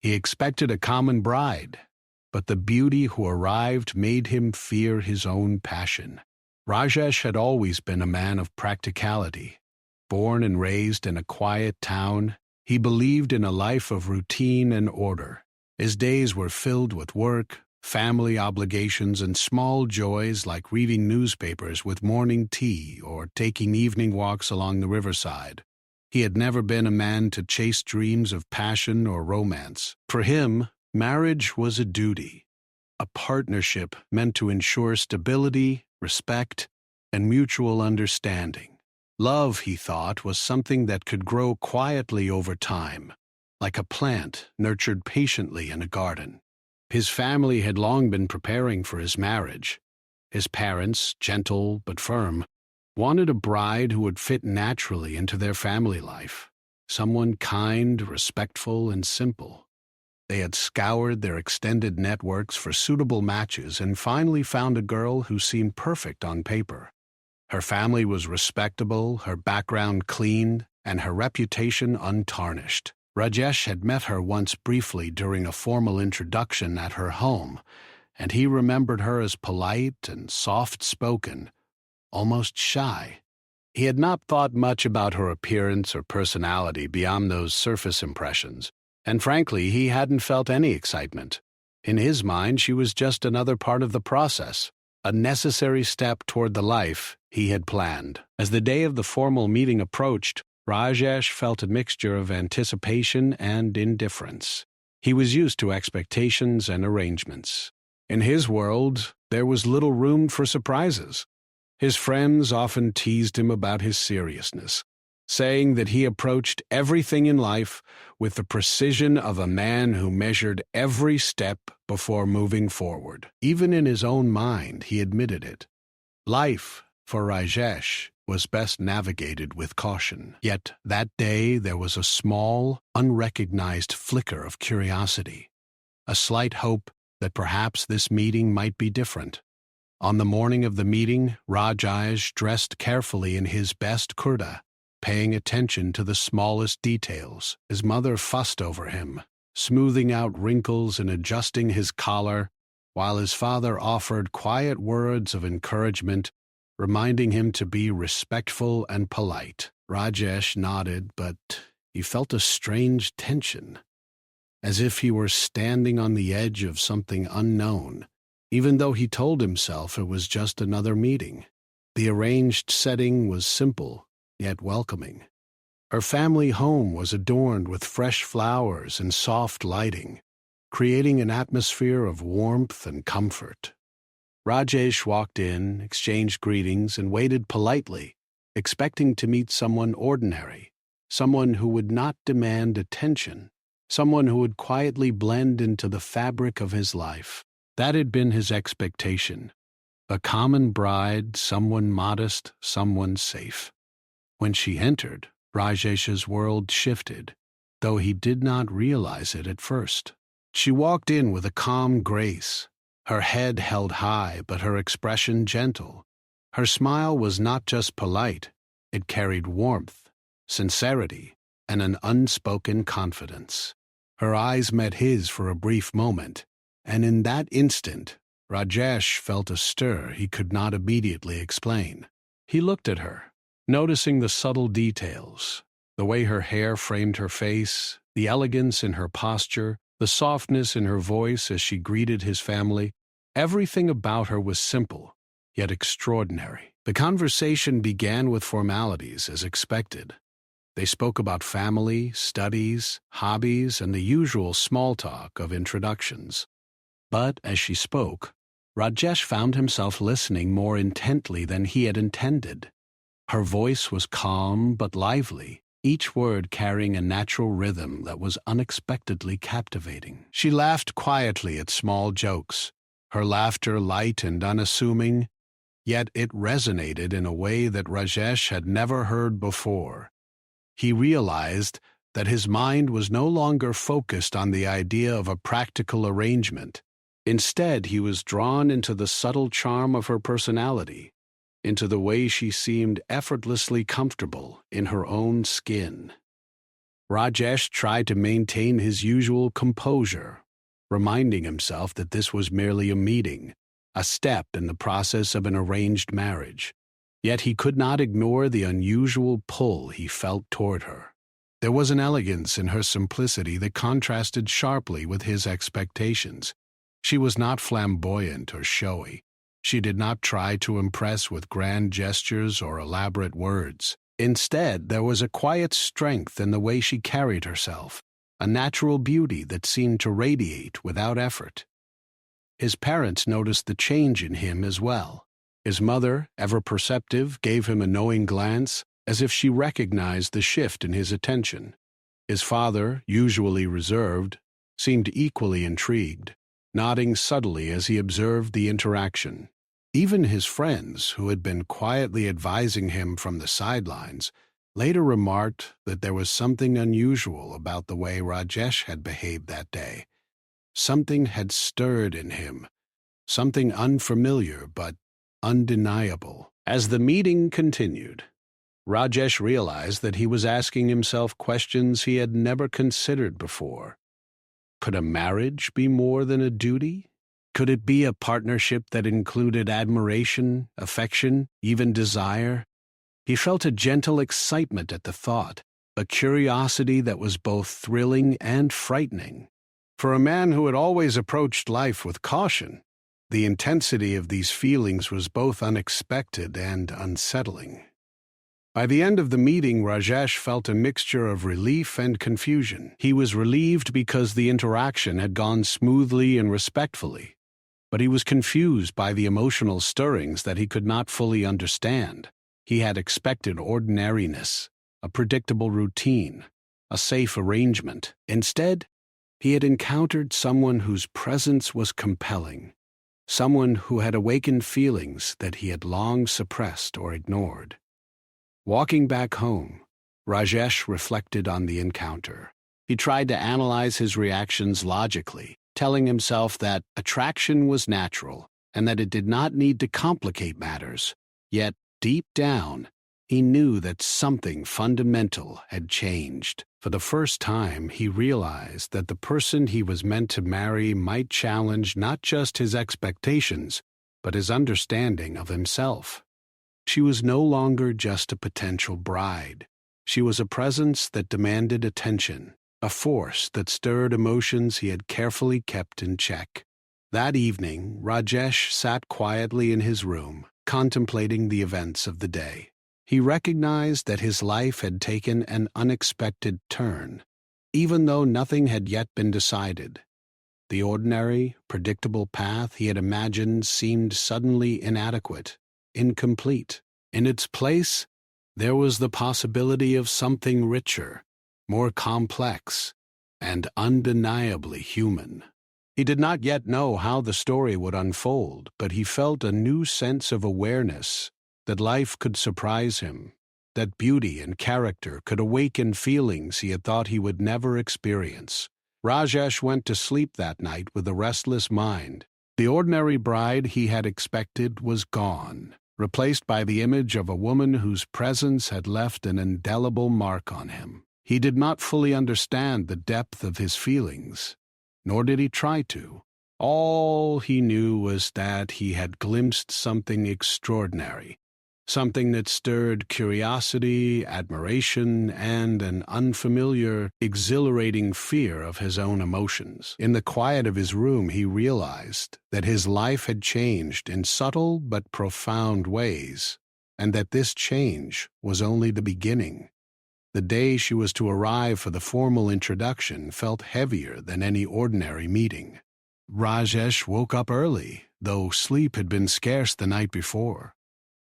He expected a common bride, but the beauty who arrived made him fear his own passion. Rajesh had always been a man of practicality. Born and raised in a quiet town, he believed in a life of routine and order. His days were filled with work, family obligations, and small joys like reading newspapers with morning tea or taking evening walks along the riverside. He had never been a man to chase dreams of passion or romance. For him, marriage was a duty, a partnership meant to ensure stability, respect, and mutual understanding. Love, he thought, was something that could grow quietly over time, like a plant nurtured patiently in a garden. His family had long been preparing for his marriage. His parents, gentle but firm, wanted a bride who would fit naturally into their family life, someone kind, respectful, and simple. They had scoured their extended networks for suitable matches and finally found a girl who seemed perfect on paper. Her family was respectable, her background clean, and her reputation untarnished. Rajesh had met her once briefly during a formal introduction at her home, and he remembered her as polite and soft-spoken, almost shy. He had not thought much about her appearance or personality beyond those surface impressions, and frankly, he hadn't felt any excitement. In his mind, she was just another part of the process, a necessary step toward the life he had planned. As the day of the formal meeting approached, Rajesh felt a mixture of anticipation and indifference. He was used to expectations and arrangements. In his world, there was little room for surprises. His friends often teased him about his seriousness, saying that he approached everything in life with the precision of a man who measured every step before moving forward. Even in his own mind, he admitted it. Life, for Rajesh, was best navigated with caution. Yet that day there was a small, unrecognized flicker of curiosity, a slight hope that perhaps this meeting might be different. On the morning of the meeting, Rajesh dressed carefully in his best kurta, paying attention to the smallest details. His mother fussed over him, smoothing out wrinkles and adjusting his collar, while his father offered quiet words of encouragement, reminding him to be respectful and polite. Rajesh nodded, but he felt a strange tension, as if he were standing on the edge of something unknown, even though he told himself it was just another meeting. The arranged setting was simple, yet welcoming. Her family home was adorned with fresh flowers and soft lighting, creating an atmosphere of warmth and comfort. Rajesh walked in, exchanged greetings, and waited politely, expecting to meet someone ordinary, someone who would not demand attention, someone who would quietly blend into the fabric of his life. That had been his expectation. A common bride, someone modest, someone safe. When she entered, Rajesh's world shifted, though he did not realize it at first. She walked in with a calm grace, her head held high but her expression gentle. Her smile was not just polite, it carried warmth, sincerity, and an unspoken confidence. Her eyes met his for a brief moment, and in that instant, Rajesh felt a stir he could not immediately explain. He looked at her, noticing the subtle details, the way her hair framed her face, the elegance in her posture, the softness in her voice as she greeted his family. Everything about her was simple, yet extraordinary. The conversation began with formalities, as expected. They spoke about family, studies, hobbies, and the usual small talk of introductions. But as she spoke, Rajesh found himself listening more intently than he had intended. Her voice was calm but lively, each word carrying a natural rhythm that was unexpectedly captivating. She laughed quietly at small jokes, her laughter light and unassuming, yet it resonated in a way that Rajesh had never heard before. He realized that his mind was no longer focused on the idea of a practical arrangement. Instead, he was drawn into the subtle charm of her personality, into the way she seemed effortlessly comfortable in her own skin. Rajesh tried to maintain his usual composure, reminding himself that this was merely a meeting, a step in the process of an arranged marriage. Yet he could not ignore the unusual pull he felt toward her. There was an elegance in her simplicity that contrasted sharply with his expectations. She was not flamboyant or showy. She did not try to impress with grand gestures or elaborate words. Instead, there was a quiet strength in the way she carried herself, a natural beauty that seemed to radiate without effort. His parents noticed the change in him as well. His mother, ever perceptive, gave him a knowing glance, as if she recognized the shift in his attention. His father, usually reserved, seemed equally intrigued, nodding subtly as he observed the interaction. Even his friends, who had been quietly advising him from the sidelines, later remarked that there was something unusual about the way Rajesh had behaved that day. Something had stirred in him, something unfamiliar but undeniable. As the meeting continued, Rajesh realized that he was asking himself questions he had never considered before. Could a marriage be more than a duty? Could it be a partnership that included admiration, affection, even desire? He felt a gentle excitement at the thought, a curiosity that was both thrilling and frightening. For a man who had always approached life with caution, the intensity of these feelings was both unexpected and unsettling. By the end of the meeting, Rajesh felt a mixture of relief and confusion. He was relieved because the interaction had gone smoothly and respectfully, but he was confused by the emotional stirrings that he could not fully understand. He had expected ordinariness, a predictable routine, a safe arrangement. Instead, he had encountered someone whose presence was compelling, someone who had awakened feelings that he had long suppressed or ignored. Walking back home, Rajesh reflected on the encounter. He tried to analyze his reactions logically, telling himself that attraction was natural and that it did not need to complicate matters. Yet, deep down, he knew that something fundamental had changed. For the first time, he realized that the person he was meant to marry might challenge not just his expectations, but his understanding of himself. She was no longer just a potential bride. She was a presence that demanded attention, a force that stirred emotions he had carefully kept in check. That evening, Rajesh sat quietly in his room, contemplating the events of the day. He recognized that his life had taken an unexpected turn, even though nothing had yet been decided. The ordinary, predictable path he had imagined seemed suddenly inadequate, incomplete. In its place, there was the possibility of something richer, more complex, and undeniably human. He did not yet know how the story would unfold, but he felt a new sense of awareness that life could surprise him, that beauty and character could awaken feelings he had thought he would never experience. Rajesh went to sleep that night with a restless mind. The ordinary bride he had expected was gone, replaced by the image of a woman whose presence had left an indelible mark on him. He did not fully understand the depth of his feelings, nor did he try to. All he knew was that he had glimpsed something extraordinary, something that stirred curiosity, admiration, and an unfamiliar, exhilarating fear of his own emotions. In the quiet of his room, he realized that his life had changed in subtle but profound ways, and that this change was only the beginning. The day she was to arrive for the formal introduction felt heavier than any ordinary meeting. Rajesh woke up early, though sleep had been scarce the night before.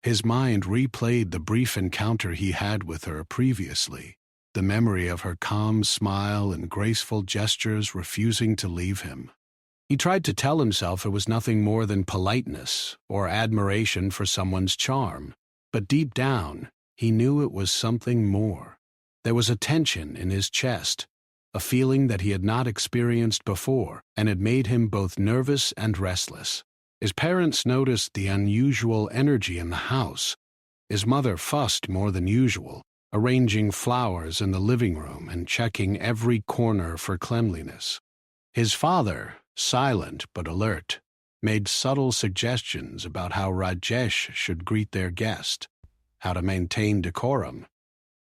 His mind replayed the brief encounter he had with her previously, the memory of her calm smile and graceful gestures refusing to leave him. He tried to tell himself it was nothing more than politeness or admiration for someone's charm, but deep down, he knew it was something more. There was a tension in his chest, a feeling that he had not experienced before, and it made him both nervous and restless. His parents noticed the unusual energy in the house. His mother fussed more than usual, arranging flowers in the living room and checking every corner for cleanliness. His father, silent but alert, made subtle suggestions about how Rajesh should greet their guest, how to maintain decorum,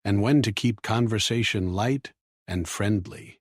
and when to keep conversation light and friendly.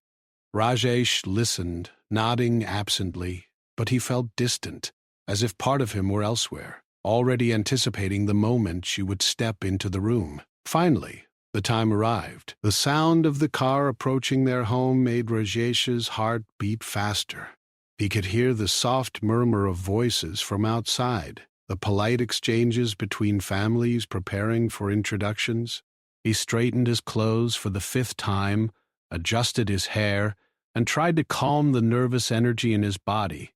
Rajesh listened, nodding absently, but he felt distant, as if part of him were elsewhere, already anticipating the moment she would step into the room. Finally, the time arrived. The sound of the car approaching their home made Rajesh's heart beat faster. He could hear the soft murmur of voices from outside, the polite exchanges between families preparing for introductions. He straightened his clothes for the 5th time, adjusted his hair, and tried to calm the nervous energy in his body.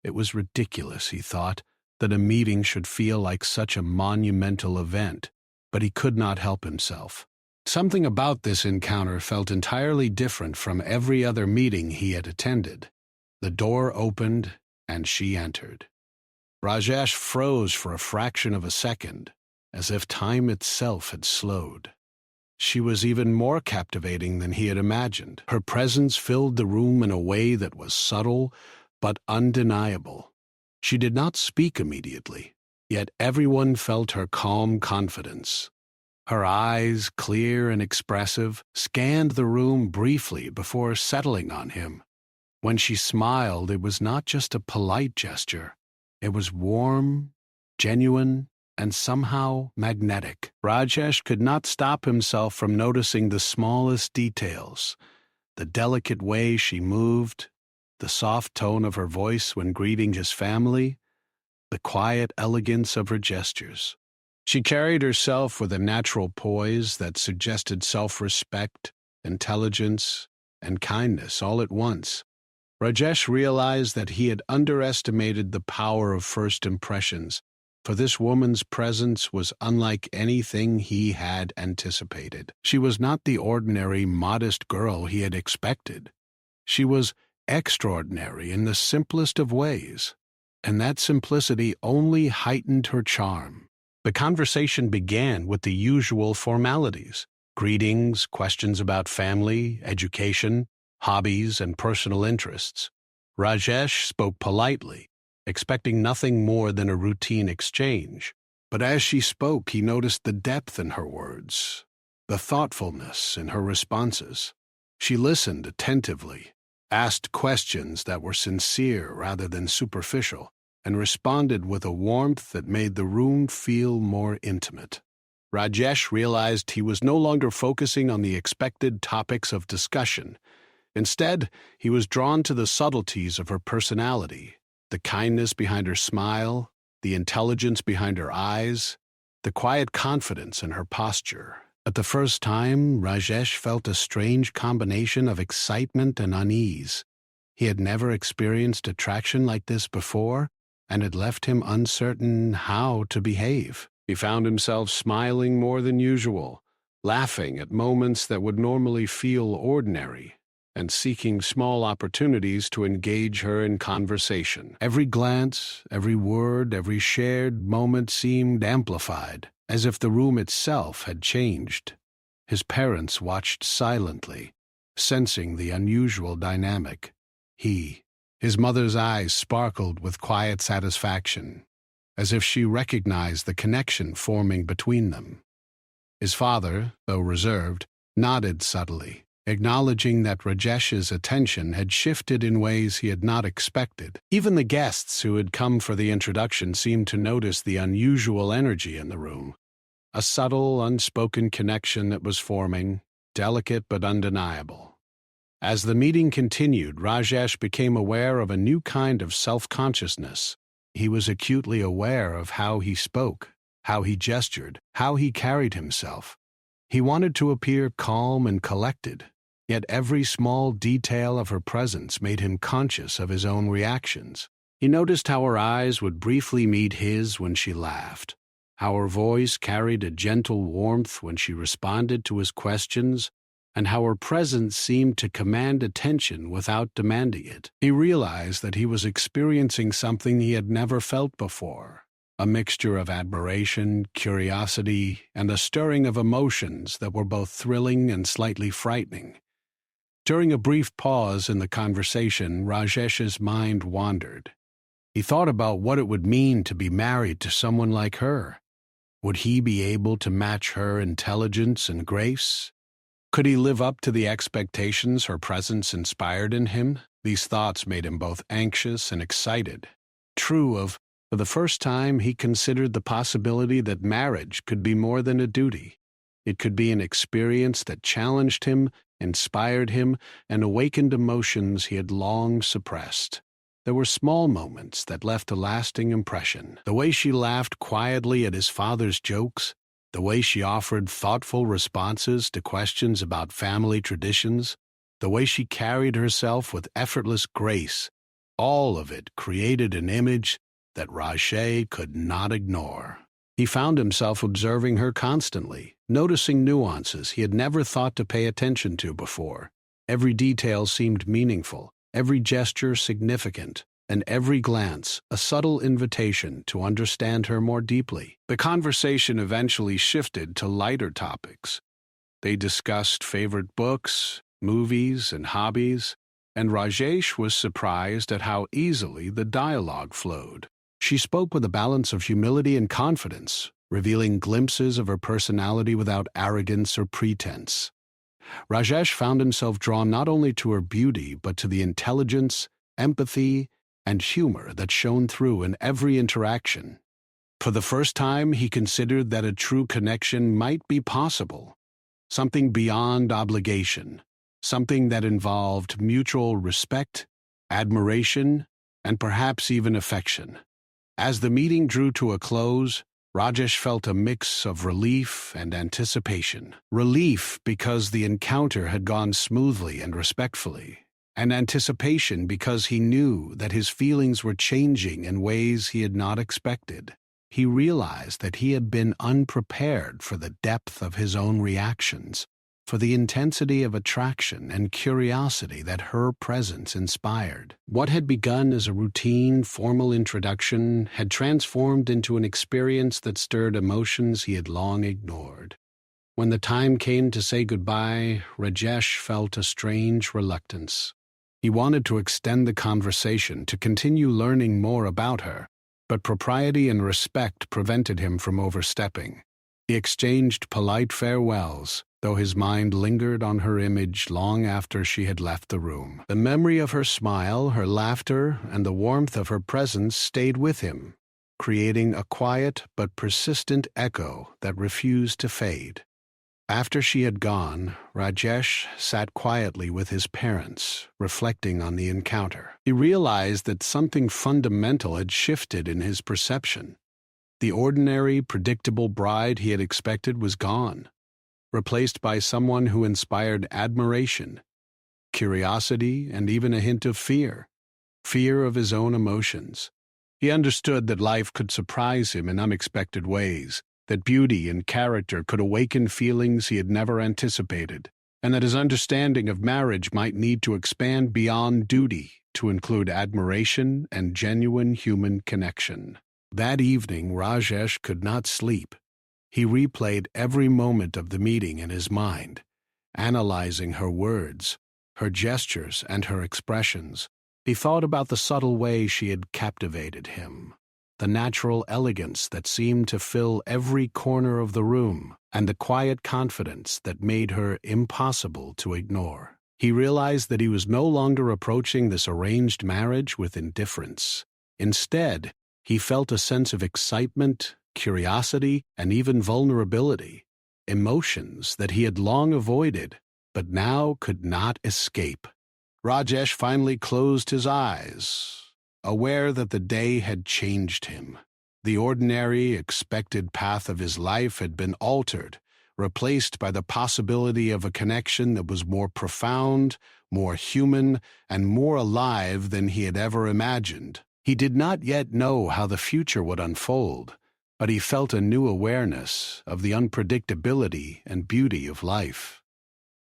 It was ridiculous, he thought, that a meeting should feel like such a monumental event, but he could not help himself. Something about this encounter felt entirely different from every other meeting he had attended. The door opened, and she entered. Rajesh froze for a fraction of a second, as if time itself had slowed. She was even more captivating than he had imagined. Her presence filled the room in a way that was subtle but undeniable. She did not speak immediately, yet everyone felt her calm confidence. Her eyes, clear and expressive, scanned the room briefly before settling on him. When she smiled, it was not just a polite gesture. It was warm, genuine, and somehow magnetic. Rajesh could not stop himself from noticing the smallest details, the delicate way she moved, the soft tone of her voice when greeting his family, the quiet elegance of her gestures. She carried herself with a natural poise that suggested self-respect, intelligence, and kindness all at once. Rajesh realized that he had underestimated the power of first impressions, for this woman's presence was unlike anything he had anticipated. She was not the ordinary, modest girl he had expected. She was extraordinary in the simplest of ways, and that simplicity only heightened her charm. The conversation began with the usual formalities: greetings, questions about family, education, hobbies, and personal interests. Rajesh spoke politely, expecting nothing more than a routine exchange. But as she spoke, he noticed the depth in her words, the thoughtfulness in her responses. She listened attentively, asked questions that were sincere rather than superficial, and responded with a warmth that made the room feel more intimate. Rajesh realized he was no longer focusing on the expected topics of discussion. Instead, he was drawn to the subtleties of her personality, the kindness behind her smile, the intelligence behind her eyes, the quiet confidence in her posture. At the first time, Rajesh felt a strange combination of excitement and unease. He had never experienced attraction like this before, and it left him uncertain how to behave. He found himself smiling more than usual, laughing at moments that would normally feel ordinary, and seeking small opportunities to engage her in conversation. Every glance, every word, every shared moment seemed amplified, as if the room itself had changed. His parents watched silently, sensing the unusual dynamic. His mother's eyes sparkled with quiet satisfaction, as if she recognized the connection forming between them. His father, though reserved, nodded subtly, acknowledging that Rajesh's attention had shifted in ways he had not expected. Even the guests who had come for the introduction seemed to notice the unusual energy in the room, a subtle, unspoken connection that was forming, delicate but undeniable. As the meeting continued, Rajesh became aware of a new kind of self-consciousness. He was acutely aware of how he spoke, how he gestured, how he carried himself. He wanted to appear calm and collected, yet every small detail of her presence made him conscious of his own reactions. He noticed how her eyes would briefly meet his when she laughed, how her voice carried a gentle warmth when she responded to his questions, and how her presence seemed to command attention without demanding it. He realized that he was experiencing something he had never felt before, a mixture of admiration, curiosity, and a stirring of emotions that were both thrilling and slightly frightening. During a brief pause in the conversation, Rajesh's mind wandered. He thought about what it would mean to be married to someone like her. Would he be able to match her intelligence and grace? Could he live up to the expectations her presence inspired in him? These thoughts made him both anxious and excited. For the first time, he considered the possibility that marriage could be more than a duty. It could be an experience that challenged him, inspired him, and awakened emotions he had long suppressed. There were small moments that left a lasting impression. The way she laughed quietly at his father's jokes, the way she offered thoughtful responses to questions about family traditions, the way she carried herself with effortless grace, all of it created an image that Rajesh could not ignore. He found himself observing her constantly, noticing nuances he had never thought to pay attention to before. Every detail seemed meaningful, every gesture significant, and every glance a subtle invitation to understand her more deeply. The conversation eventually shifted to lighter topics. They discussed favorite books, movies, and hobbies, and Rajesh was surprised at how easily the dialogue flowed. She spoke with a balance of humility and confidence, revealing glimpses of her personality without arrogance or pretense. Rajesh found himself drawn not only to her beauty but to the intelligence, empathy, and humor that shone through in every interaction. For the first time, he considered that a true connection might be possible, something beyond obligation, something that involved mutual respect, admiration, and perhaps even affection. As the meeting drew to a close, Rajesh felt a mix of relief and anticipation. Relief because the encounter had gone smoothly and respectfully, and anticipation because he knew that his feelings were changing in ways he had not expected. He realized that he had been unprepared for the depth of his own reactions, for the intensity of attraction and curiosity that her presence inspired. What had begun as a routine, formal introduction had transformed into an experience that stirred emotions he had long ignored. When the time came to say goodbye, Rajesh felt a strange reluctance. He wanted to extend the conversation, to continue learning more about her, but propriety and respect prevented him from overstepping. He exchanged polite farewells, though his mind lingered on her image long after she had left the room. The memory of her smile, her laughter, and the warmth of her presence stayed with him, creating a quiet but persistent echo that refused to fade. After she had gone, Rajesh sat quietly with his parents, reflecting on the encounter. He realized that something fundamental had shifted in his perception. The ordinary, predictable bride he had expected was gone, replaced by someone who inspired admiration, curiosity, and even a hint of fear of his own emotions. He understood that life could surprise him in unexpected ways, that beauty and character could awaken feelings he had never anticipated, and that his understanding of marriage might need to expand beyond duty to include admiration and genuine human connection. That evening, Rajesh could not sleep. He replayed every moment of the meeting in his mind, analyzing her words, her gestures, and her expressions. He thought about the subtle way she had captivated him, the natural elegance that seemed to fill every corner of the room, and the quiet confidence that made her impossible to ignore. He realized that he was no longer approaching this arranged marriage with indifference. Instead, he felt a sense of excitement, curiosity, and even vulnerability, emotions that he had long avoided, but now could not escape. Rajesh finally closed his eyes, aware that the day had changed him. The ordinary, expected path of his life had been altered, replaced by the possibility of a connection that was more profound, more human, and more alive than he had ever imagined. He did not yet know how the future would unfold, but he felt a new awareness of the unpredictability and beauty of life.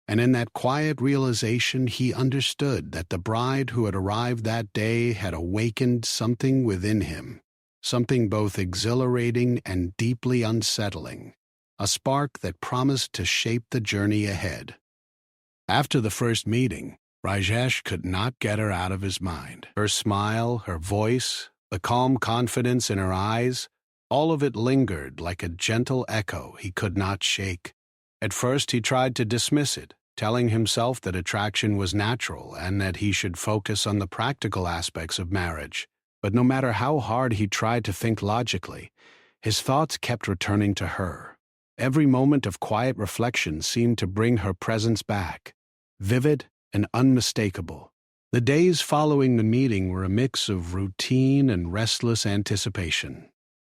And in that quiet realization, he understood that the bride who had arrived that day had awakened something within him, something both exhilarating and deeply unsettling, a spark that promised to shape the journey ahead. After the first meeting, Rajesh could not get her out of his mind. Her smile, her voice, the calm confidence in her eyes, all of it lingered like a gentle echo he could not shake. At first he tried to dismiss it, telling himself that attraction was natural and that he should focus on the practical aspects of marriage. But no matter how hard he tried to think logically, his thoughts kept returning to her. Every moment of quiet reflection seemed to bring her presence back, vivid and unmistakable. The days following the meeting were a mix of routine and restless anticipation.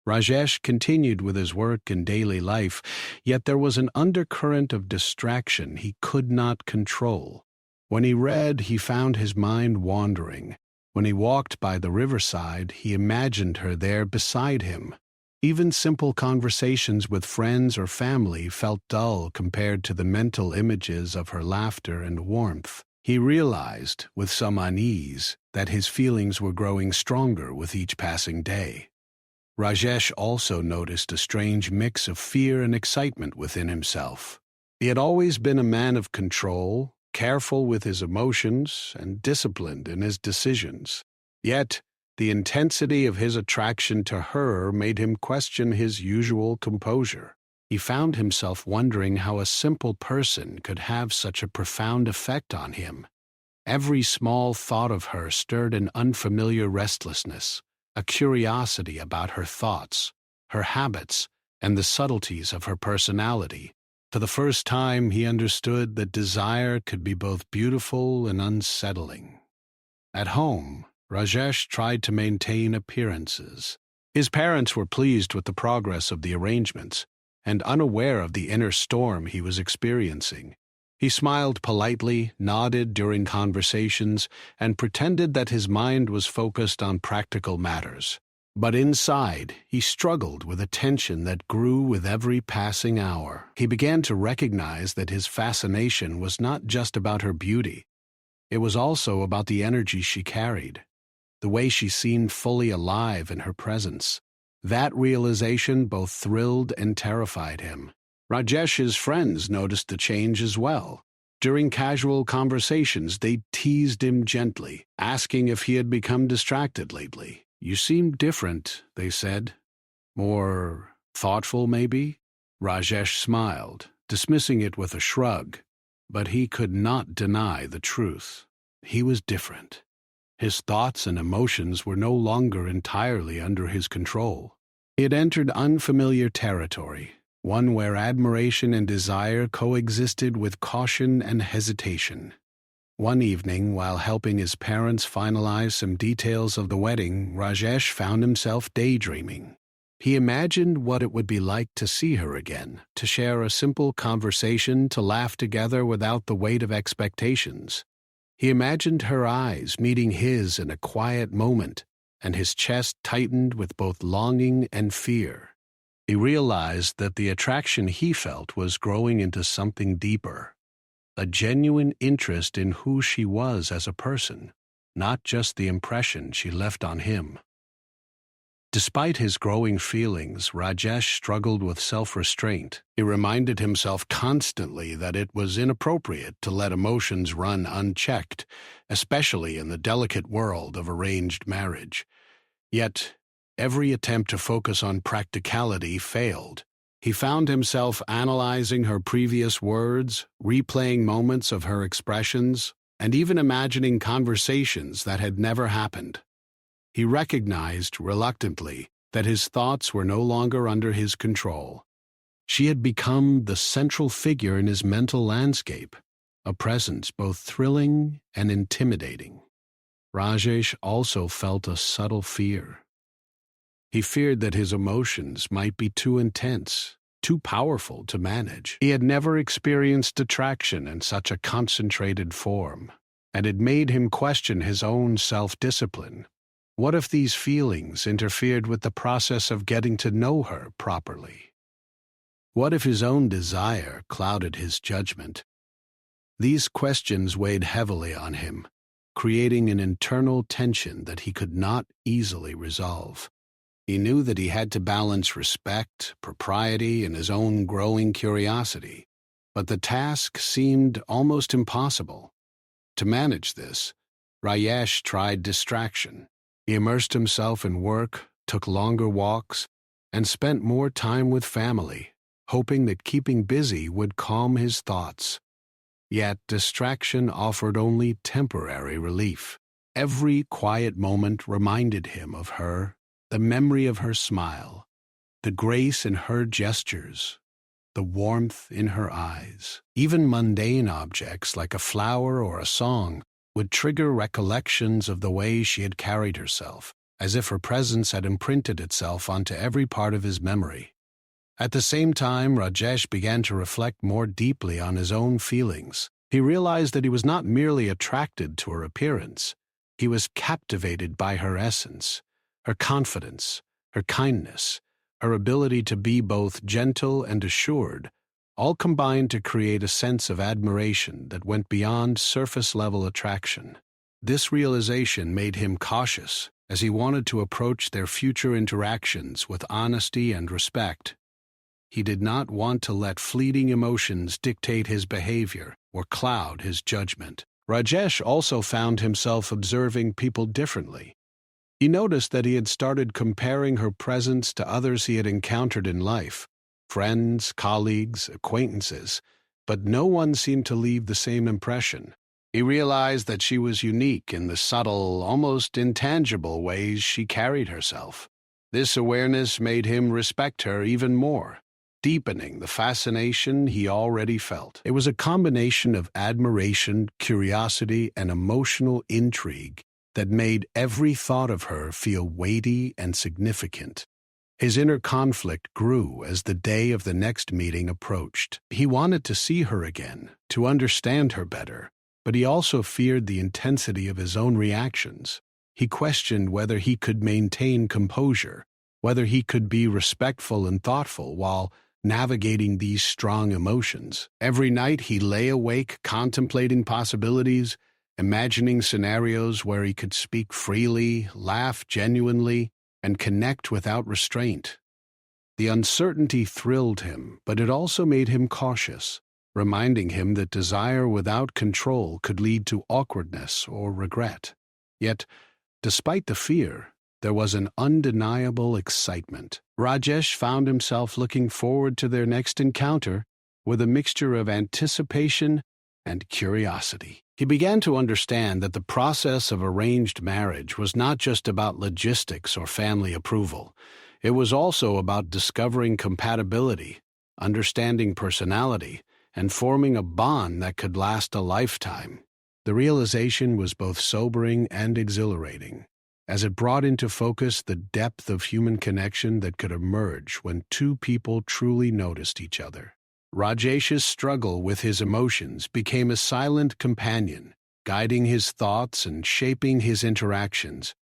Rajesh continued with his work and daily life, yet there was an undercurrent of distraction he could not control. When he read, he found his mind wandering. When he walked by the riverside, he imagined her there beside him. Even simple conversations with friends or family felt dull compared to the mental images of her laughter and warmth. He realized, with some unease, that his feelings were growing stronger with each passing day. Rajesh also noticed a strange mix of fear and excitement within himself. He had always been a man of control, careful with his emotions, and disciplined in his decisions. Yet, the intensity of his attraction to her made him question his usual composure. He found himself wondering how a simple person could have such a profound effect on him. Every small thought of her stirred an unfamiliar restlessness, a curiosity about her thoughts, her habits, and the subtleties of her personality. For the first time, he understood that desire could be both beautiful and unsettling. At home, Rajesh tried to maintain appearances. His parents were pleased with the progress of the arrangements, and unaware of the inner storm he was experiencing. He smiled politely, nodded during conversations, and pretended that his mind was focused on practical matters. But inside, he struggled with a tension that grew with every passing hour. He began to recognize that his fascination was not just about her beauty. It was also about the energy she carried, the way she seemed fully alive in her presence. That realization both thrilled and terrified him. Rajesh's friends noticed the change as well. During casual conversations, they teased him gently, asking if he had become distracted lately. "You seem different," they said. "More thoughtful, maybe?" Rajesh smiled, dismissing it with a shrug. But he could not deny the truth. He was different. His thoughts and emotions were no longer entirely under his control. He had entered unfamiliar territory, one where admiration and desire coexisted with caution and hesitation. One evening, while helping his parents finalize some details of the wedding, Rajesh found himself daydreaming. He imagined what it would be like to see her again, to share a simple conversation, to laugh together without the weight of expectations. He imagined her eyes meeting his in a quiet moment, and his chest tightened with both longing and fear. He realized that the attraction he felt was growing into something deeper, a genuine interest in who she was as a person, not just the impression she left on him. Despite his growing feelings, Rajesh struggled with self-restraint. He reminded himself constantly that it was inappropriate to let emotions run unchecked, especially in the delicate world of arranged marriage. Yet, every attempt to focus on practicality failed. He found himself analyzing her previous words, replaying moments of her expressions, and even imagining conversations that had never happened. He recognized, reluctantly, that his thoughts were no longer under his control. She had become the central figure in his mental landscape, a presence both thrilling and intimidating. Rajesh also felt a subtle fear. He feared that his emotions might be too intense, too powerful to manage. He had never experienced attraction in such a concentrated form, and it made him question his own self-discipline. What if these feelings interfered with the process of getting to know her properly? What if his own desire clouded his judgment? These questions weighed heavily on him, creating an internal tension that he could not easily resolve. He knew that he had to balance respect, propriety, and his own growing curiosity, but the task seemed almost impossible. To manage this, Rajesh tried distraction. He immersed himself in work, took longer walks, and spent more time with family, hoping that keeping busy would calm his thoughts. Yet distraction offered only temporary relief. Every quiet moment reminded him of her, the memory of her smile, the grace in her gestures, the warmth in her eyes. Even mundane objects like a flower or a song would trigger recollections of the way she had carried herself, as if her presence had imprinted itself onto every part of his memory. At the same time, Rajesh began to reflect more deeply on his own feelings. He realized that he was not merely attracted to her appearance. He was captivated by her essence, her confidence, her kindness, her ability to be both gentle and assured, all combined to create a sense of admiration that went beyond surface-level attraction. This realization made him cautious, as he wanted to approach their future interactions with honesty and respect. He did not want to let fleeting emotions dictate his behavior or cloud his judgment. Rajesh also found himself observing people differently. He noticed that he had started comparing her presence to others he had encountered in life, friends, colleagues, acquaintances, but no one seemed to leave the same impression. He realized that she was unique in the subtle, almost intangible ways she carried herself. This awareness made him respect her even more, deepening the fascination he already felt. It was a combination of admiration, curiosity, and emotional intrigue that made every thought of her feel weighty and significant. His inner conflict grew as the day of the next meeting approached. He wanted to see her again, to understand her better, but he also feared the intensity of his own reactions. He questioned whether he could maintain composure, whether he could be respectful and thoughtful while navigating these strong emotions. Every night he lay awake contemplating possibilities, imagining scenarios where he could speak freely, laugh genuinely, and connect without restraint. The uncertainty thrilled him, but it also made him cautious, reminding him that desire without control could lead to awkwardness or regret. Yet, despite the fear, there was an undeniable excitement. Rajesh found himself looking forward to their next encounter with a mixture of anticipation and curiosity. He began to understand that the process of arranged marriage was not just about logistics or family approval. It was also about discovering compatibility, understanding personality, and forming a bond that could last a lifetime. The realization was both sobering and exhilarating, as it brought into focus the depth of human connection that could emerge when two people truly noticed each other. Rajesh's struggle with his emotions became a silent companion, guiding his thoughts and shaping his interactions.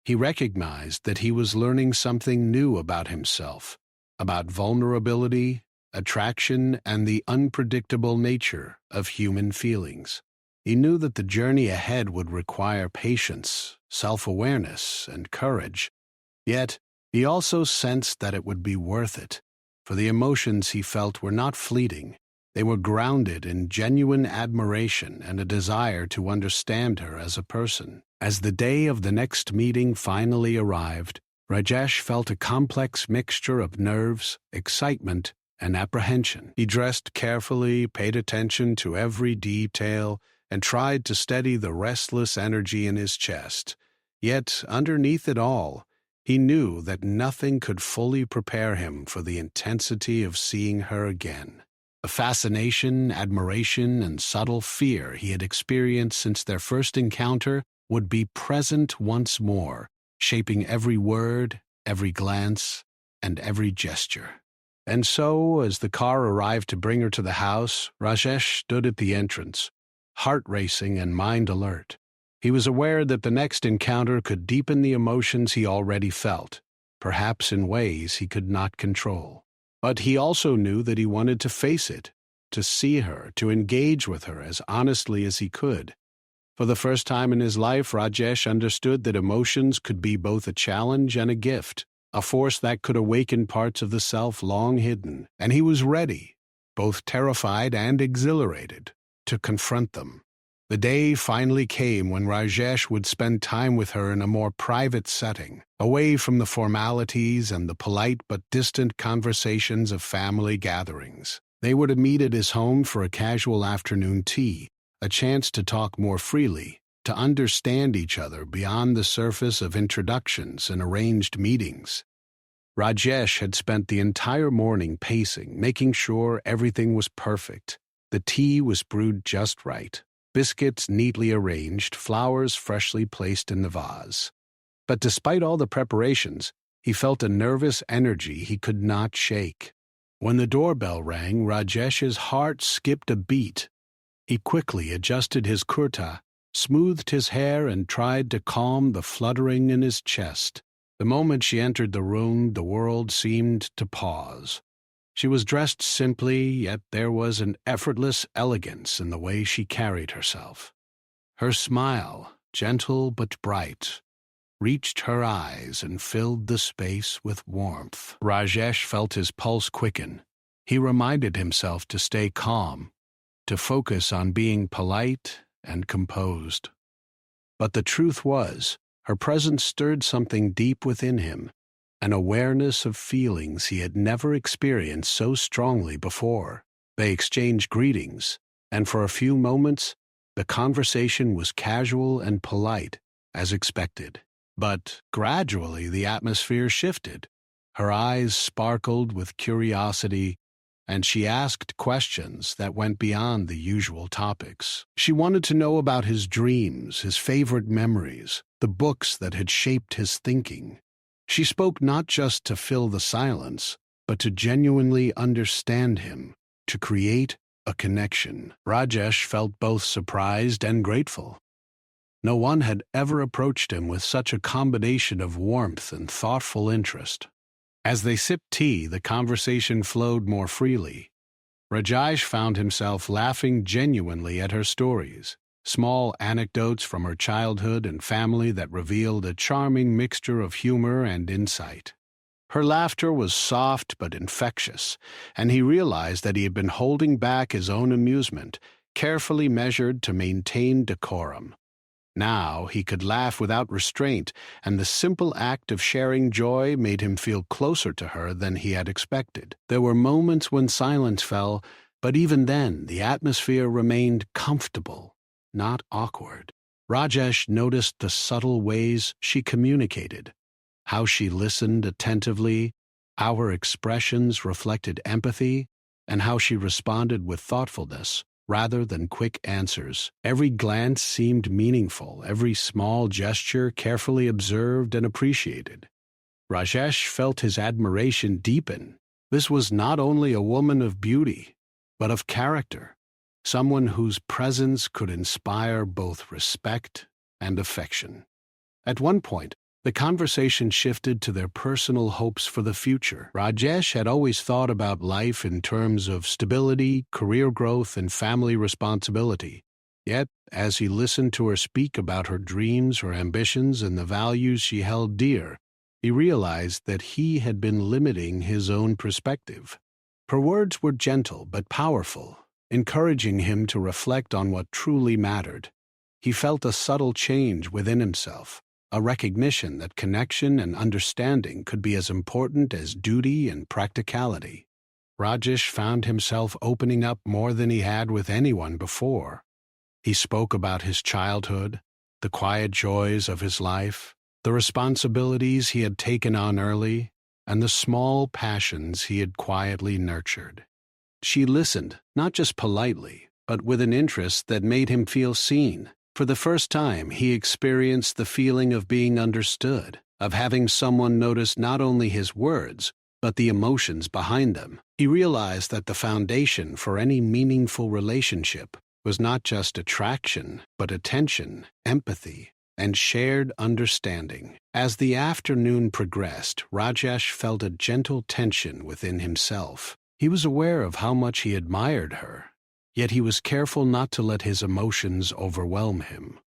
He recognized that he was learning something new about himself, about vulnerability, attraction, and the unpredictable nature of human feelings. He knew that the journey ahead would require patience, self-awareness, and courage. Yet, he also sensed that it would be worth it, for the emotions he felt were not fleeting. They were grounded in genuine admiration and a desire to understand her as a person. As the day of the next meeting finally arrived, Rajesh felt a complex mixture of nerves, excitement, and apprehension. He dressed carefully, paid attention to every detail, and tried to steady the restless energy in his chest. Yet, underneath it all, he knew that nothing could fully prepare him for the intensity of seeing her again. The fascination, admiration, and subtle fear he had experienced since their first encounter would be present once more, shaping every word, every glance, and every gesture. And so, as the car arrived to bring her to the house, Rajesh stood at the entrance, heart racing and mind alert. He was aware that the next encounter could deepen the emotions he already felt, perhaps in ways he could not control. But he also knew that he wanted to face it, to see her, to engage with her as honestly as he could. For the first time in his life, Rajesh understood that emotions could be both a challenge and a gift. a force that could awaken parts of the self long hidden, and he was ready, both terrified and exhilarated, to confront them. The day finally came when Rajesh would spend time with her in a more private setting, away from the formalities and the polite but distant conversations of family gatherings. They would meet at his home for a casual afternoon tea, a chance to talk more freely, to understand each other beyond the surface of introductions and arranged meetings. Rajesh had spent the entire morning pacing, making sure everything was perfect. The tea was brewed just right, biscuits neatly arranged, flowers freshly placed in the vase. But despite all the preparations, he felt a nervous energy he could not shake. When the doorbell rang, Rajesh's heart skipped a beat. He quickly adjusted his kurta, smoothed his hair, and tried to calm the fluttering in his chest. The moment she entered the room, the world seemed to pause. She was dressed simply, yet there was an effortless elegance in the way she carried herself. Her smile, gentle but bright, reached her eyes and filled the space with warmth. Rajesh felt his pulse quicken. He reminded himself to stay calm, to focus on being polite and composed. But the truth was, her presence stirred something deep within him, an awareness of feelings he had never experienced so strongly before. They exchanged greetings, and for a few moments, the conversation was casual and polite, as expected. But gradually the atmosphere shifted. Her eyes sparkled with curiosity, and she asked questions that went beyond the usual topics. She wanted to know about his dreams, his favorite memories, the books that had shaped his thinking. She spoke not just to fill the silence, but to genuinely understand him, to create a connection. Rajesh felt both surprised and grateful. No one had ever approached him with such a combination of warmth and thoughtful interest. As they sipped tea, the conversation flowed more freely. Rajesh found himself laughing genuinely at her stories, small anecdotes from her childhood and family that revealed a charming mixture of humor and insight. Her laughter was soft but infectious, and he realized that he had been holding back his own amusement, carefully measured to maintain decorum. Now he could laugh without restraint, and the simple act of sharing joy made him feel closer to her than he had expected. There were moments when silence fell, but even then the atmosphere remained comfortable, not awkward. Rajesh noticed the subtle ways she communicated, how she listened attentively, how her expressions reflected empathy, and how she responded with thoughtfulness rather than quick answers. Every glance seemed meaningful, every small gesture carefully observed and appreciated. Rajesh felt his admiration deepen. This was not only a woman of beauty, but of character, someone whose presence could inspire both respect and affection. At one point, the conversation shifted to their personal hopes for the future. Rajesh had always thought about life in terms of stability, career growth, and family responsibility. Yet, as he listened to her speak about her dreams, her ambitions, and the values she held dear, he realized that he had been limiting his own perspective. Her words were gentle but powerful, encouraging him to reflect on what truly mattered. He felt a subtle change within himself, a recognition that connection and understanding could be as important as duty and practicality. Rajesh found himself opening up more than he had with anyone before. He spoke about his childhood, the quiet joys of his life, the responsibilities he had taken on early, and the small passions he had quietly nurtured. She listened, not just politely, but with an interest that made him feel seen. For the first time, he experienced the feeling of being understood, of having someone notice not only his words, but the emotions behind them. He realized that the foundation for any meaningful relationship was not just attraction, but attention, empathy, and shared understanding. As the afternoon progressed, Rajesh felt a gentle tension within himself. He was aware of how much he admired her, yet he was careful not to let his emotions overwhelm him.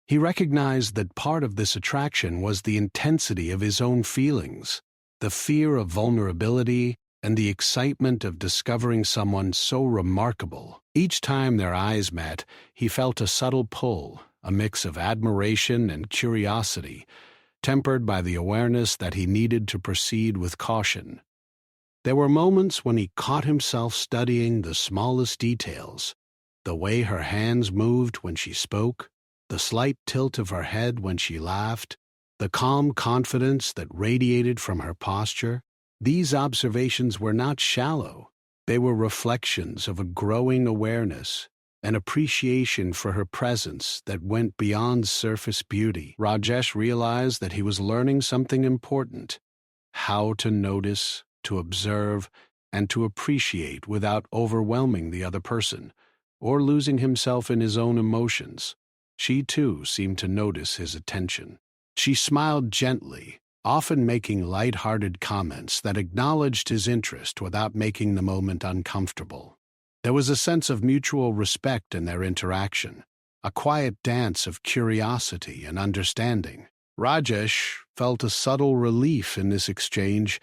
He recognized that part of this attraction was the intensity of his own feelings, the the fear of vulnerability, and the excitement of discovering someone so remarkable. Each time their eyes met, he felt a subtle pull, a mix of admiration and curiosity, tempered by the awareness that he needed to proceed with caution. There were moments when he caught himself studying the smallest details, the way her hands moved when she spoke, the slight tilt of her head when she laughed, the calm confidence that radiated from her posture. These observations were not shallow. They were reflections of a growing awareness, an appreciation for her presence that went beyond surface beauty. Rajesh realized that he was learning something important: how to notice, to observe, and to appreciate without overwhelming the other person or losing himself in his own emotions. She, too, seemed to notice his attention. She smiled gently, often making light-hearted comments that acknowledged his interest without making the moment uncomfortable. There was a sense of mutual respect in their interaction, a quiet dance of curiosity and understanding. Rajesh felt a subtle relief in this exchange.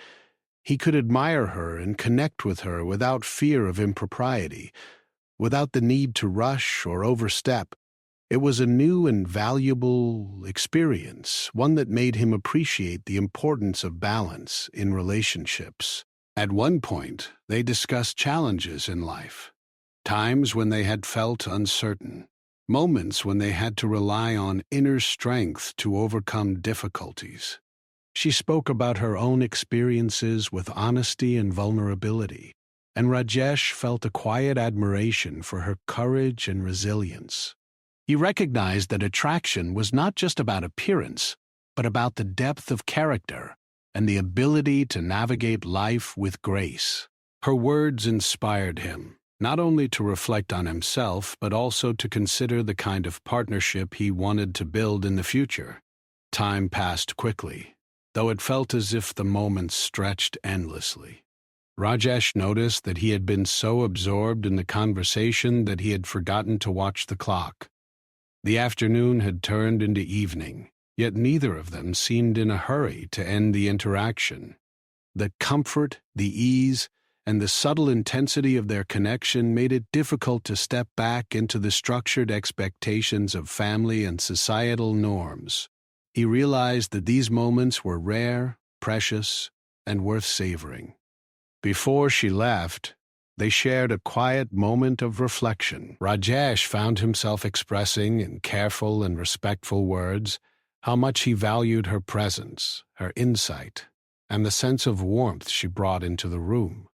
He could admire her and connect with her without fear of impropriety, without the need to rush or overstep. It was a new and valuable experience, one that made him appreciate the importance of balance in relationships. At one point, they discussed challenges in life, times when they had felt uncertain, moments when they had to rely on inner strength to overcome difficulties. She spoke about her own experiences with honesty and vulnerability, and Rajesh felt a quiet admiration for her courage and resilience. He recognized that attraction was not just about appearance, but about the depth of character and the ability to navigate life with grace. Her words inspired him, not only to reflect on himself, but also to consider the kind of partnership he wanted to build in the future. Time passed quickly, though it felt as if the moments stretched endlessly. Rajesh noticed that he had been so absorbed in the conversation that he had forgotten to watch the clock. The afternoon had turned into evening, yet neither of them seemed in a hurry to end the interaction. The comfort, the ease, and the subtle intensity of their connection made it difficult to step back into the structured expectations of family and societal norms. He realized that these moments were rare, precious, and worth savoring. Before she left, they shared a quiet moment of reflection. Rajesh found himself expressing in careful and respectful words how much he valued her presence, her insight, and the sense of warmth she brought into the room.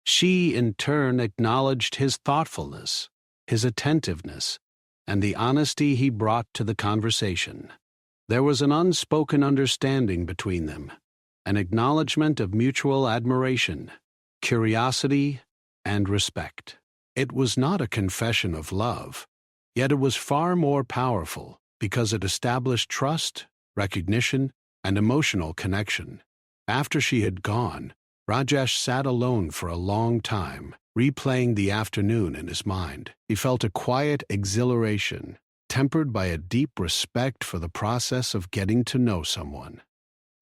She, in turn, acknowledged his thoughtfulness, his attentiveness, and the honesty he brought to the conversation. There was an unspoken understanding between them, an acknowledgement of mutual admiration, curiosity, and respect. It was not a confession of love, yet it was far more powerful because it established trust, recognition, and emotional connection. After she had gone, Rajesh sat alone for a long time, replaying the afternoon in his mind. He felt a quiet exhilaration, tempered by a deep respect for the process of getting to know someone.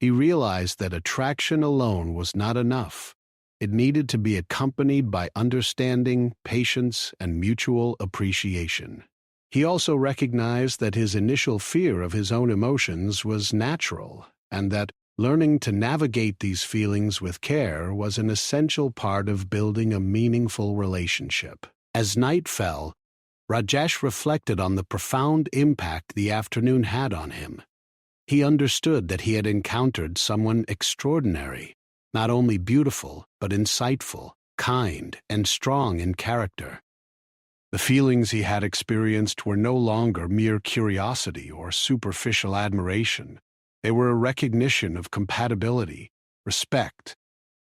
He realized that attraction alone was not enough. It needed to be accompanied by understanding, patience, and mutual appreciation. He also recognized that his initial fear of his own emotions was natural, and that learning to navigate these feelings with care was an essential part of building a meaningful relationship. As night fell, Rajesh reflected on the profound impact the afternoon had on him. He understood that he had encountered someone extraordinary, not only beautiful, but insightful, kind, and strong in character. The feelings he had experienced were no longer mere curiosity or superficial admiration. They were a recognition of compatibility, respect,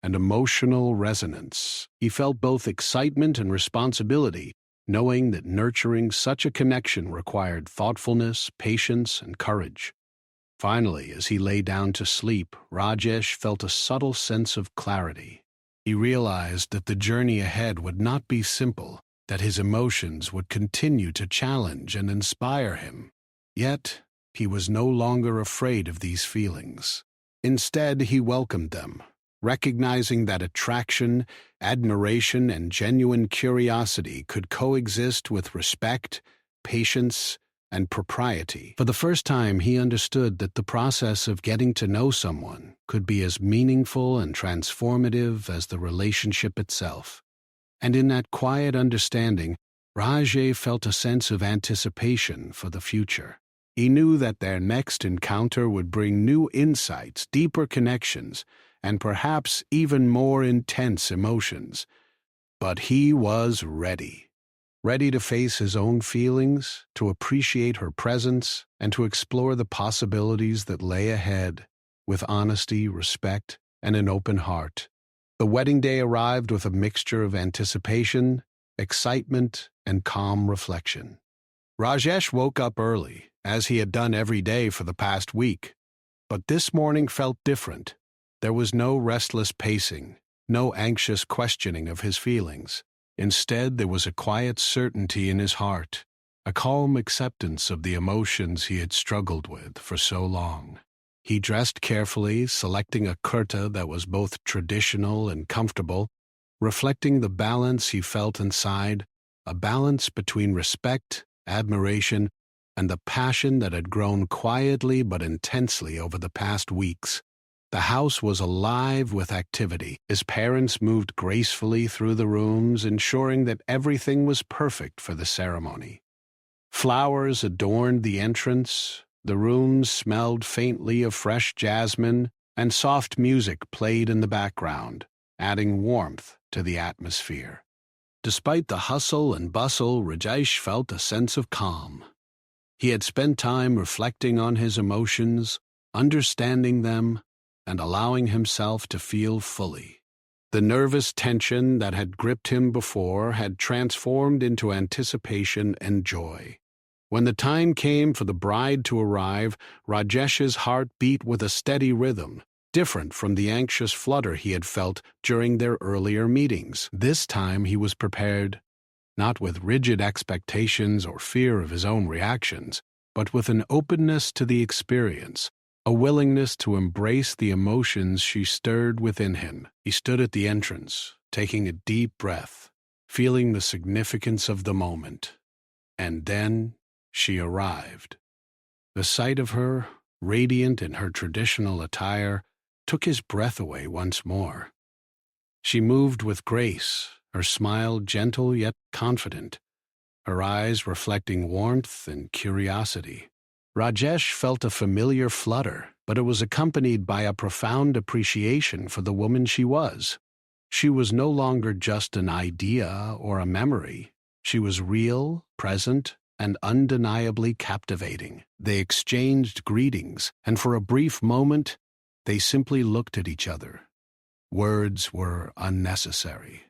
and emotional resonance. He felt both excitement and responsibility, knowing that nurturing such a connection required thoughtfulness, patience, and courage. Finally, as he lay down to sleep, Rajesh felt a subtle sense of clarity. He realized that the journey ahead would not be simple, that his emotions would continue to challenge and inspire him. Yet, he was no longer afraid of these feelings. Instead, he welcomed them, recognizing that attraction, admiration, and genuine curiosity could coexist with respect, patience, and propriety. For the first time, he understood that the process of getting to know someone could be as meaningful and transformative as the relationship itself. And in that quiet understanding, Rajay felt a sense of anticipation for the future. He knew that their next encounter would bring new insights, deeper connections, and perhaps even more intense emotions. But he was ready. Ready to face his own feelings, to appreciate her presence, and to explore the possibilities that lay ahead with honesty, respect, and an open heart. The wedding day arrived with a mixture of anticipation, excitement, and calm reflection. Rajesh woke up early, as he had done every day for the past week. But this morning felt different. There was no restless pacing, no anxious questioning of his feelings. Instead, there was a quiet certainty in his heart, a calm acceptance of the emotions he had struggled with for so long. He dressed carefully, selecting a kurta that was both traditional and comfortable, reflecting the balance he felt inside, a balance between respect, admiration, and the passion that had grown quietly but intensely over the past weeks. The house was alive with activity. His parents moved gracefully through the rooms, ensuring that everything was perfect for the ceremony. Flowers adorned the entrance, the rooms smelled faintly of fresh jasmine, and soft music played in the background, adding warmth to the atmosphere. Despite the hustle and bustle, Rajesh felt a sense of calm. He had spent time reflecting on his emotions, understanding them, and allowing himself to feel fully. The nervous tension that had gripped him before had transformed into anticipation and joy. When the time came for the bride to arrive, Rajesh's heart beat with a steady rhythm, different from the anxious flutter he had felt during their earlier meetings. This time he was prepared, not with rigid expectations or fear of his own reactions, but with an openness to the experience, a willingness to embrace the emotions she stirred within him. He stood at the entrance, taking a deep breath, feeling the significance of the moment. And then she arrived. The sight of her, radiant in her traditional attire, took his breath away once more. She moved with grace, her smile gentle yet confident, her eyes reflecting warmth and curiosity. Rajesh felt a familiar flutter, but it was accompanied by a profound appreciation for the woman she was. She was no longer just an idea or a memory. She was real, present, and undeniably captivating. They exchanged greetings, and for a brief moment, they simply looked at each other. Words were unnecessary.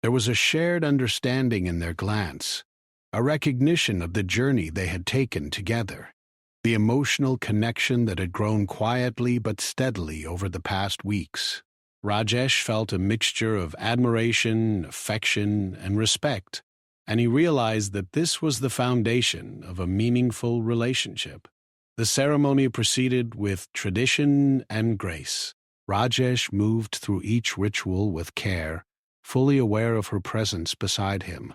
There was a shared understanding in their glance, a recognition of the journey they had taken together, the emotional connection that had grown quietly but steadily over the past weeks. Rajesh felt a mixture of admiration, affection, and respect, and he realized that this was the foundation of a meaningful relationship. The ceremony proceeded with tradition and grace. Rajesh moved through each ritual with care, fully aware of her presence beside him.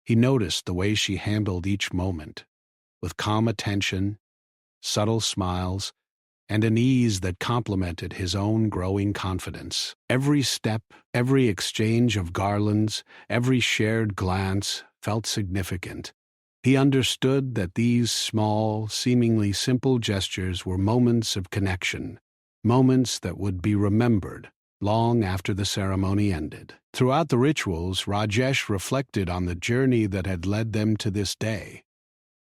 He noticed the way she handled each moment, with calm attention, subtle smiles, and an ease that complemented his own growing confidence. Every step, every exchange of garlands, every shared glance felt significant. He understood that these small, seemingly simple gestures were moments of connection, moments that would be remembered long after the ceremony ended. Throughout the rituals, Rajesh reflected on the journey that had led them to this day.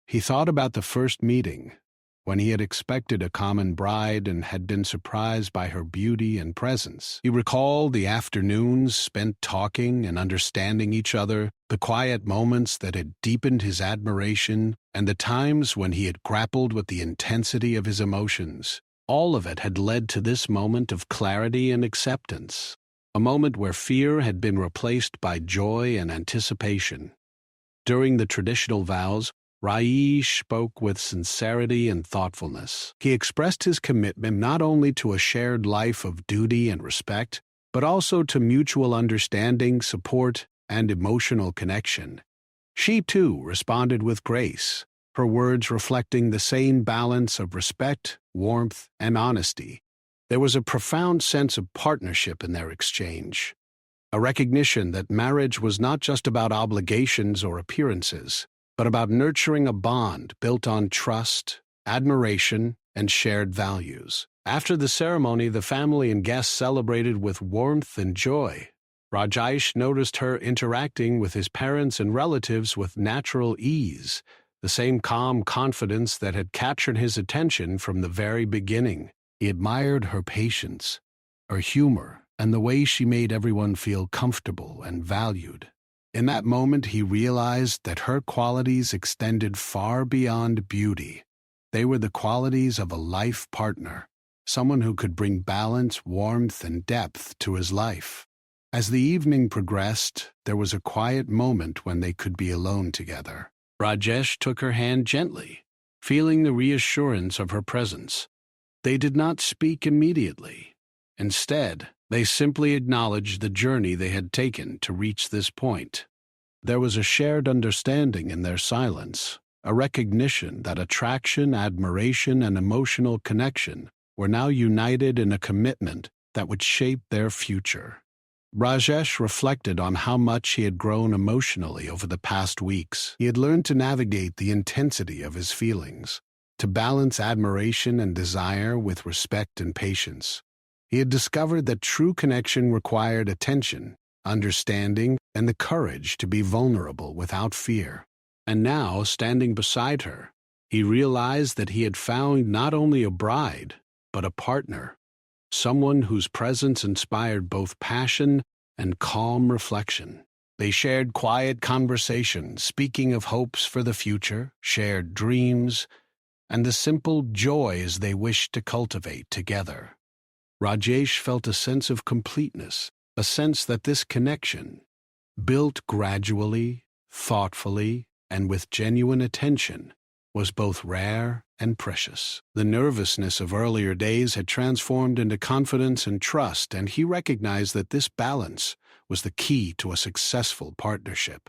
He thought about the first meeting, when he had expected a common bride and had been surprised by her beauty and presence. He recalled the afternoons spent talking and understanding each other, the quiet moments that had deepened his admiration, and the times when he had grappled with the intensity of his emotions. All of it had led to this moment of clarity and acceptance, a moment where fear had been replaced by joy and anticipation. During the traditional vows, Rajesh spoke with sincerity and thoughtfulness. He expressed his commitment not only to a shared life of duty and respect, but also to mutual understanding, support, and emotional connection. She, too, responded with grace, her words reflecting the same balance of respect, warmth, and honesty. There was a profound sense of partnership in their exchange, a recognition that marriage was not just about obligations or appearances, but about nurturing a bond built on trust, admiration, and shared values. After the ceremony, the family and guests celebrated with warmth and joy. Rajesh noticed her interacting with his parents and relatives with natural ease, the same calm confidence that had captured his attention from the very beginning. He admired her patience, her humor, and the way she made everyone feel comfortable and valued. In that moment, he realized that her qualities extended far beyond beauty. They were the qualities of a life partner, someone who could bring balance, warmth, and depth to his life. As the evening progressed, there was a quiet moment when they could be alone together. Rajesh took her hand gently, feeling the reassurance of her presence. They did not speak immediately. Instead, they simply acknowledged the journey they had taken to reach this point. There was a shared understanding in their silence, a recognition that attraction, admiration, and emotional connection were now united in a commitment that would shape their future. Rajesh reflected on how much he had grown emotionally over the past weeks. He had learned to navigate the intensity of his feelings, to balance admiration and desire with respect and patience. He had discovered that true connection required attention, understanding, and the courage to be vulnerable without fear. And now, standing beside her, he realized that he had found not only a bride, but a partner, someone whose presence inspired both passion and calm reflection. They shared quiet conversations, speaking of hopes for the future, shared dreams, and the simple joys they wished to cultivate together. Rajesh felt a sense of completeness, a sense that this connection, built gradually, thoughtfully, and with genuine attention, was both rare and precious. The nervousness of earlier days had transformed into confidence and trust, and he recognized that this balance was the key to a successful partnership.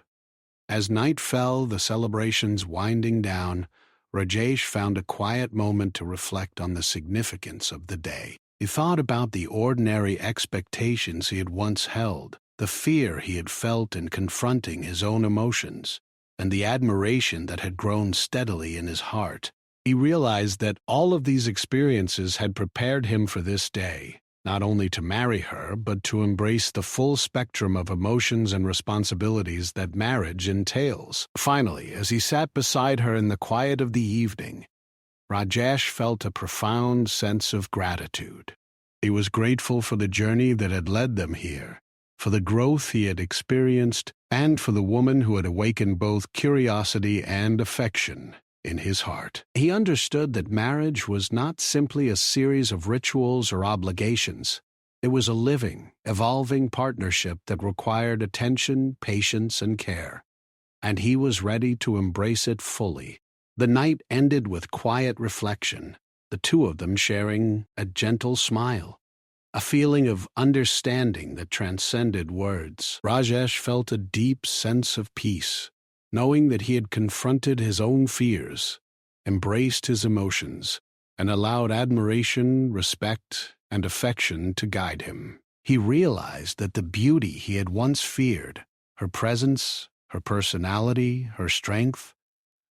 As night fell, the celebrations winding down, Rajesh found a quiet moment to reflect on the significance of the day. He thought about the ordinary expectations he had once held, the fear he had felt in confronting his own emotions, and the admiration that had grown steadily in his heart. He realized that all of these experiences had prepared him for this day, not only to marry her, but to embrace the full spectrum of emotions and responsibilities that marriage entails. Finally, as he sat beside her in the quiet of the evening, Rajesh felt a profound sense of gratitude. He was grateful for the journey that had led them here, for the growth he had experienced, and for the woman who had awakened both curiosity and affection in his heart. He understood that marriage was not simply a series of rituals or obligations. It was a living, evolving partnership that required attention, patience, and care, and he was ready to embrace it fully. The night ended with quiet reflection, the two of them sharing a gentle smile, a feeling of understanding that transcended words. Rajesh felt a deep sense of peace, knowing that he had confronted his own fears, embraced his emotions, and allowed admiration, respect, and affection to guide him. He realized that the beauty he had once feared, her presence, her personality, her strength,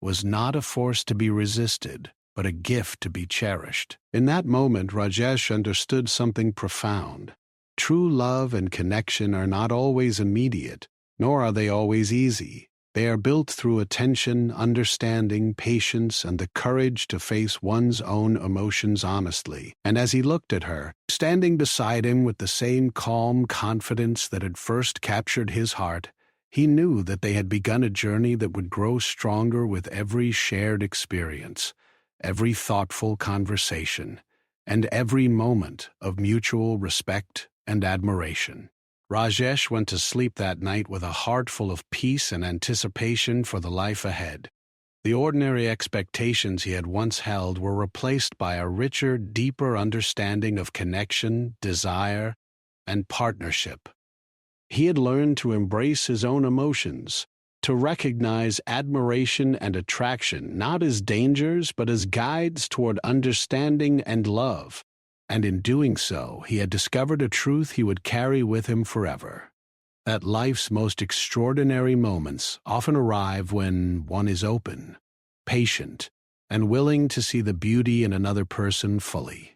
was not a force to be resisted, but a gift to be cherished. In that moment, Rajesh understood something profound. True love and connection are not always immediate, nor are they always easy. They are built through attention, understanding, patience, and the courage to face one's own emotions honestly. And as he looked at her, standing beside him with the same calm confidence that had first captured his heart, he knew that they had begun a journey that would grow stronger with every shared experience, every thoughtful conversation, and every moment of mutual respect and admiration. Rajesh went to sleep that night with a heart full of peace and anticipation for the life ahead. The ordinary expectations he had once held were replaced by a richer, deeper understanding of connection, desire, and partnership. He had learned to embrace his own emotions, to recognize admiration and attraction not as dangers but as guides toward understanding and love, and in doing so he had discovered a truth he would carry with him forever: that life's most extraordinary moments often arrive when one is open, patient, and willing to see the beauty in another person fully.